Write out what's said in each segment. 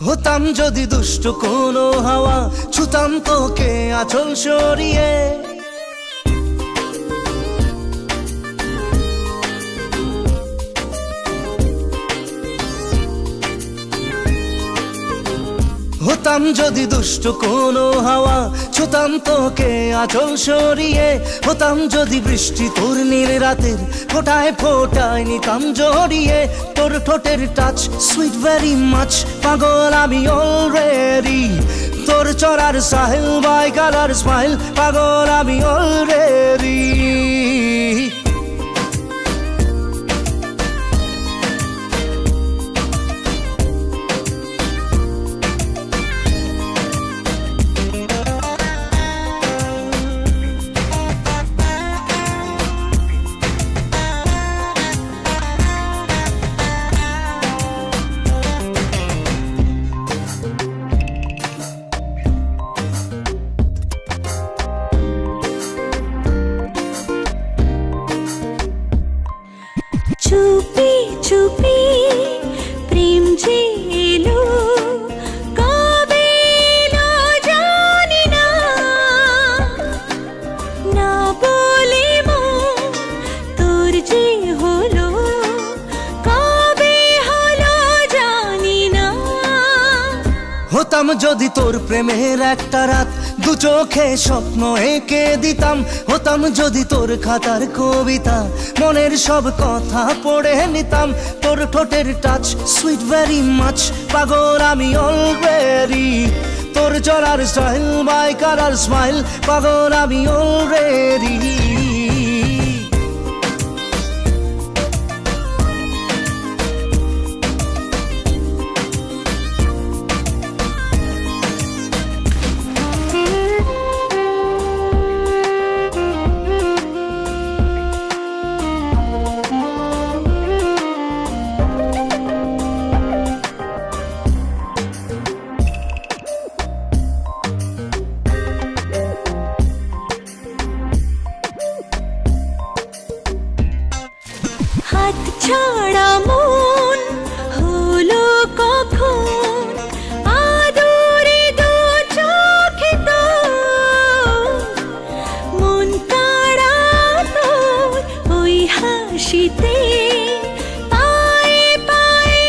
হতাম যদি দুষ্ট কোনো হাওয়া, ছুতাম তোকে আঁচল সরিয়ে। হতাম যদি দুষ্ট কোনো হাওয়া, ছুতাম তোকে আঁচল সরিয়ে। হতাম যদি বৃষ্টি তোর নীল রাতের ফোটায় ফোটায় নিতাম জড়িয়ে। তোর ঠোঁটের টাচ সুইট ভেরি মাচ, পাগল আমি অলরেডি। তোর চড়ার সাহেল বাই কালার স্মাইল, পাগল আমি অলরেডি। চুপি চুপি প্রেম যে এলো, কবে এলো জানি না। না বলে মন তোর যে হলো, কবে হলো জানি না। হতাম যদি তোর প্রেমের একটা রাত, দু চোখে স্বপ্ন এঁকে দিতাম। হতাম যদি তোর খাতার কবিতা, মনের সব কথা পড়ে নিতাম। তোর ঠোঁটের টাচ সুইট ভেরি মাচ, পাগল আমি অলরেডি। তোর চড়ার স্টাইল বাই কালার স্মাইল, পাগল আমি অলরেডি। হাত ছাড়া মন হলো কখন, আদরে দু চোখে তো মন কাড়া তোর ওই হাসিতে। পায়ে পায়ে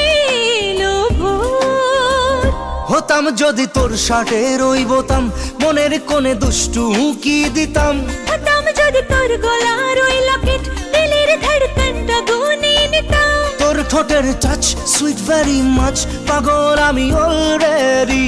এলো ভোর। হতাম যদি তোর শার্টের ওই বোতাম, মনের কোণে দুষ্টু উঁকি দিতাম। হতাম যদি তোর গলার ওই লকেট, দিলের ধড়কনটা গুনে নিতাম। তোর ঠোঁটের টাচ সুইট ভেরি মাচ, পাগল আমি অলরেডি।